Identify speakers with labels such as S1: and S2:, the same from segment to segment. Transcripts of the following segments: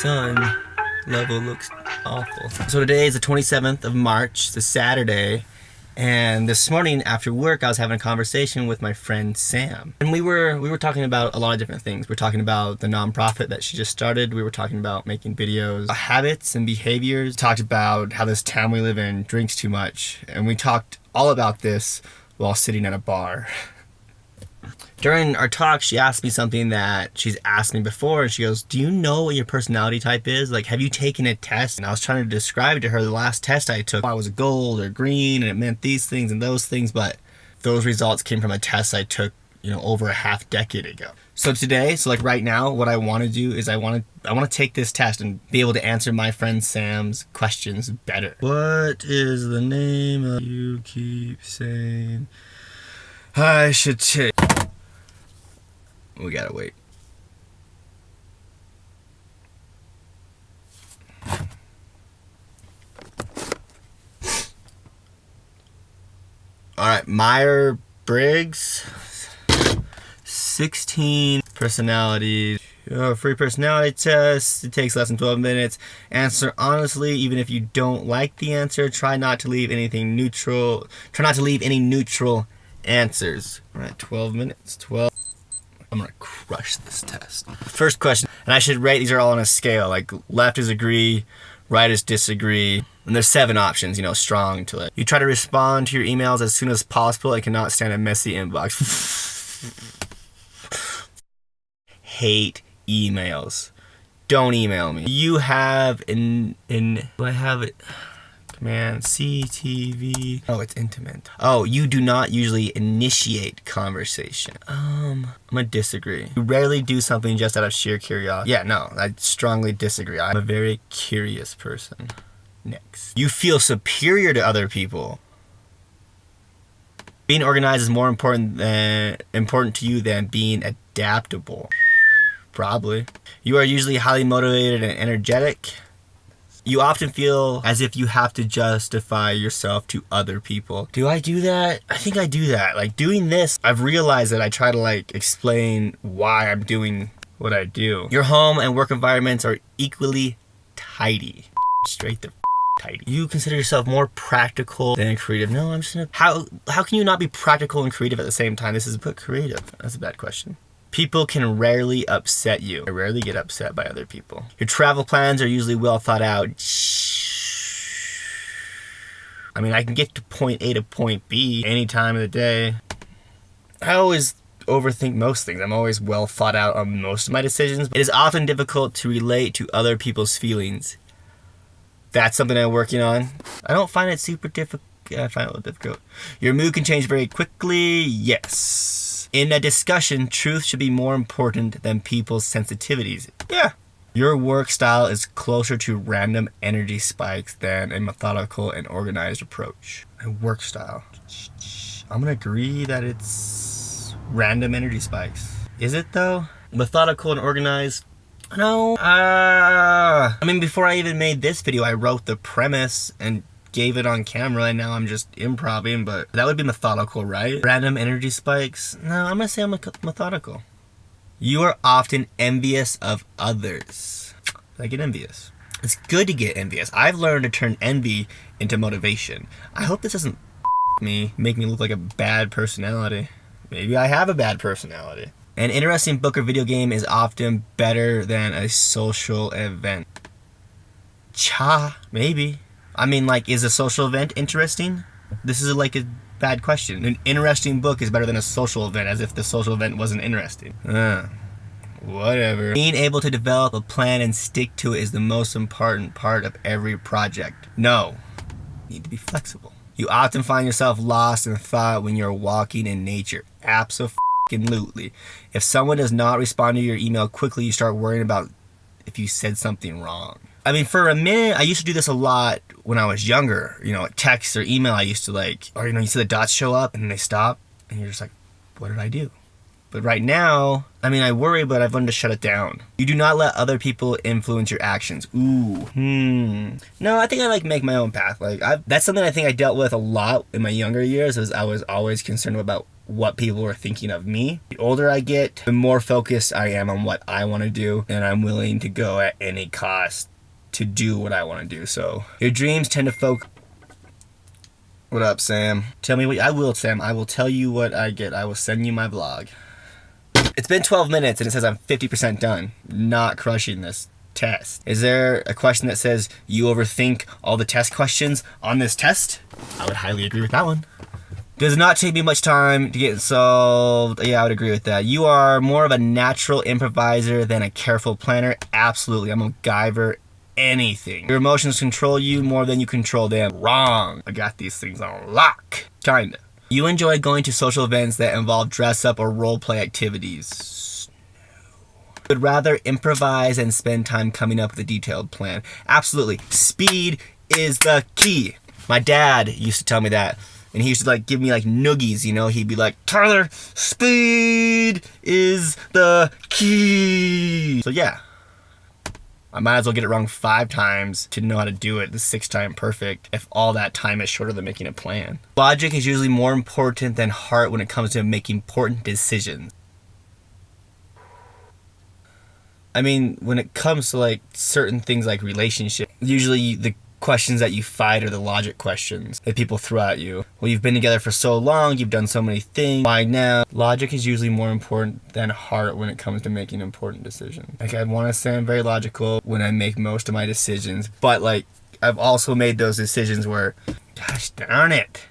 S1: sun level looks awful. So today is the 27th of March, it's a Saturday, and this morning after work I was having a conversation with my friend Sam. And we were talking about a lot of different things. We were talking about the nonprofit that she just started. We were talking about making videos, habits and behaviors. Talked about how this town we live in drinks too much. And we talked all about this while sitting at a bar. During our talk, she asked me something that she's asked me before, and she goes, do you know what your personality type is? Like, have you taken a test? And I was trying to describe to her the last test I took. I was gold or green, and it meant these things and those things, but those results came from a test I took, over a half decade ago. So today, like right now, what I want to do is I want to take this test and be able to answer my friend Sam's questions better. What is the name of you keep saying I should take? We gotta wait. Alright, Myers-Briggs, 16 personalities. Free personality test. It takes less than 12 minutes. Answer honestly, even if you don't like the answer. Try not to leave anything neutral. Try not to leave any neutral answers. Alright, 12 minutes. 12. I'm gonna crush this test. First question, and I should rate these are all on a scale. Like left is agree, right is disagree, and there's 7 options. Strong to it. You try to respond to your emails as soon as possible and cannot stand a messy inbox. Hate emails. Don't email me. You have do I have it? Command CTV. Oh, it's intimate. Oh, you do not usually initiate conversation. I'm gonna disagree. You rarely do something just out of sheer curiosity. Yeah, no, I strongly disagree. I'm a very curious person. Next. You feel superior to other people. Being organized is more important to you than being adaptable. Probably. You are usually highly motivated and energetic. You often feel as if you have to justify yourself to other people. Do I do that? I think I do that. Like doing this, I've realized that I try to explain why I'm doing what I do. Your home and work environments are equally tidy. Straight the tidy. You consider yourself more practical than creative. No, I'm just gonna, how can you not be practical and creative at the same time? This is put creative. That's a bad question. People can rarely upset you. I rarely get upset by other people. Your travel plans are usually well thought out. I mean, I can get to point A to point B any time of the day. I always overthink most things. I'm always well thought out on most of my decisions. It is often difficult to relate to other people's feelings. That's something I'm working on. I don't find it super difficult. I find it a little difficult. Your mood can change very quickly. Yes. In a discussion, truth should be more important than people's sensitivities. Yeah. Your work style is closer to random energy spikes than a methodical and organized approach. My work style. I'm gonna agree that it's random energy spikes. Is it though? Methodical and organized? No. I mean, before I even made this video, I wrote the premise and gave it on camera, and now I'm just improvising, but that would be methodical, right? Random energy spikes? No, I'm gonna say I'm methodical. You are often envious of others. I get envious. It's good to get envious. I've learned to turn envy into motivation. I hope this doesn't make me look like a bad personality. Maybe I have a bad personality. An interesting book or video game is often better than a social event. Maybe. I mean, is a social event interesting? This is a bad question. An interesting book is better than a social event, as if the social event wasn't interesting. Whatever. Being able to develop a plan and stick to it is the most important part of every project. No. You need to be flexible. You often find yourself lost in thought when you're walking in nature. Absolutely. If someone does not respond to your email quickly, you start worrying about if you said something wrong. I mean, for a minute, I used to do this a lot when I was younger. Text or email, I used to you see the dots show up and then they stop and you're just like, what did I do? But right now, I mean, I worry, but I've learned to shut it down. You do not let other people influence your actions. No, I think I make my own path. That's something I think I dealt with a lot in my younger years, as I was always concerned about what people are thinking of me. The older I get, the more focused I am on what I want to do, and I'm willing to go at any cost to do what I want to do. So your dreams tend to focus. What up, Sam? Tell me what I will, Sam. I will tell you what I get. I will send you my vlog. It's been 12 minutes and it says I'm 50% done. Not crushing this test. Is there a question that says you overthink all the test questions on this test? I would highly agree with that one. Does not take me much time to get it solved. Yeah, I would agree with that. You are more of a natural improviser than a careful planner. Absolutely. I'm a MacGyver. Anything. Your emotions control you more than you control them. Wrong. I got these things on lock. Kinda. You enjoy going to social events that involve dress up or role play activities. No. Would rather improvise and spend time coming up with a detailed plan. Absolutely. Speed is the key. My dad used to tell me that. And he used to like give me like noogies, you know. He'd be like, Tyler, speed is the key. So yeah, I might as well get it wrong 5 times to know how to do it the 6th time perfect if all that time is shorter than making a plan. Logic is usually more important than heart when it comes to making important decisions. I mean, when it comes to like certain things like relationships, usually the questions that you fight are the logic questions that people throw at you. Well, you've been together for so long, you've done so many things, why now? Logic is usually more important than heart when it comes to making important decisions. Like, I want to say I'm very logical when I make most of my decisions, but like, I've also made those decisions where, gosh darn it.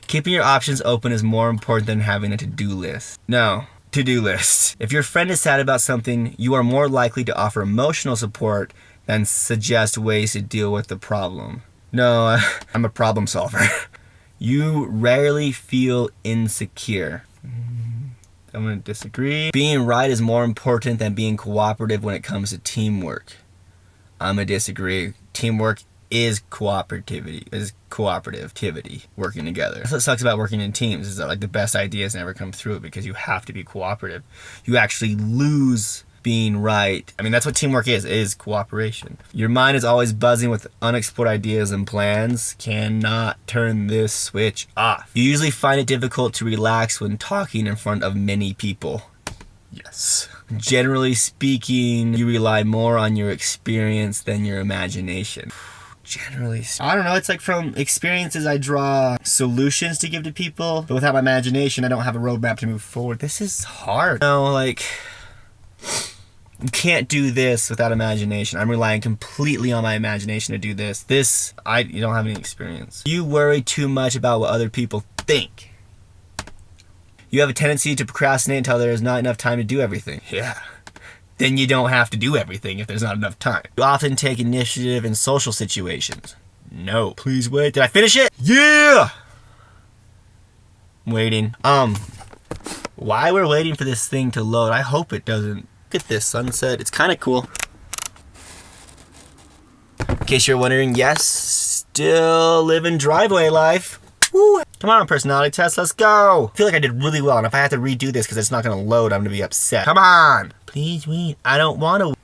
S1: Keeping your options open is more important than having a to-do list. No. To-do list. If your friend is sad about something, you are more likely to offer emotional support than suggest ways to deal with the problem. No, I'm a problem solver. You rarely feel insecure. I'm gonna disagree. Being right is more important than being cooperative when it comes to teamwork. I'm gonna disagree. Teamwork is cooperativity, working together. That's what sucks about working in teams, is that like the best ideas never come through because you have to be cooperative. You actually lose being right. I mean, that's what teamwork is cooperation. Your mind is always buzzing with unexplored ideas and plans. Cannot turn this switch off. You usually find it difficult to relax when talking in front of many people. Yes. Generally speaking, you rely more on your experience than your imagination. Generally, I don't know, it's like from experiences I draw solutions to give to people, but without my imagination I don't have a roadmap to move forward. This is hard. You know, like, you can't do this without imagination. I'm relying completely on my imagination to do this. You don't have any experience. You worry too much about what other people think. You have a tendency to procrastinate until there is not enough time to do everything. Yeah. Then you don't have to do everything if there's not enough time. You often take initiative in social situations. No. Please wait. Did I finish it? Yeah! I'm waiting. Why we're waiting for this thing to load, I hope it doesn't. Look at this sunset. It's kind of cool. In case you're wondering, yes, still living driveway life. Woo. Come on, personality test, let's go. I feel like I did really well, and if I have to redo this because it's not gonna load, I'm gonna be upset. Come on. Please wait. I don't want to.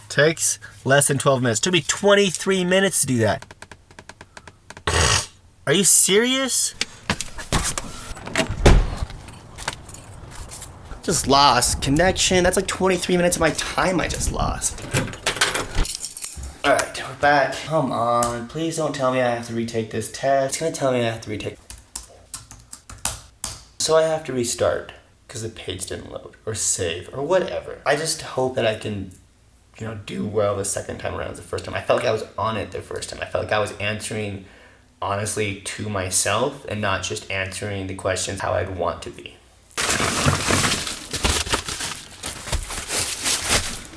S1: Takes less than 12 minutes. It took me 23 minutes to do that. Are you serious? Just lost connection. That's like 23 minutes of my time I just lost. Alright, we're back. Come on. Please don't tell me I have to retake this test. It's gonna tell me I have to retake. So I have to restart because the page didn't load or save or whatever. I just hope that I can, do well the second time around as the first time. I felt like I was on it the first time. I felt like I was answering honestly to myself and not just answering the questions how I'd want to be.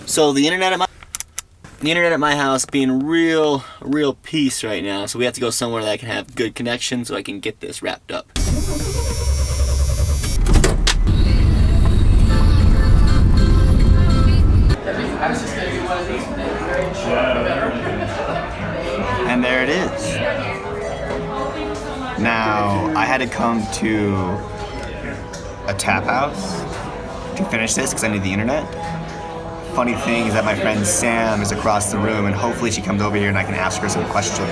S1: So the internet at my house being real peace right now. So we have to go somewhere that I can have good connection so I can get this wrapped up. And there it is. Now, I had to come to a tap house to finish this because I need the internet. Funny thing is that my friend Sam is across the room, and hopefully she comes over here and I can ask her some questions.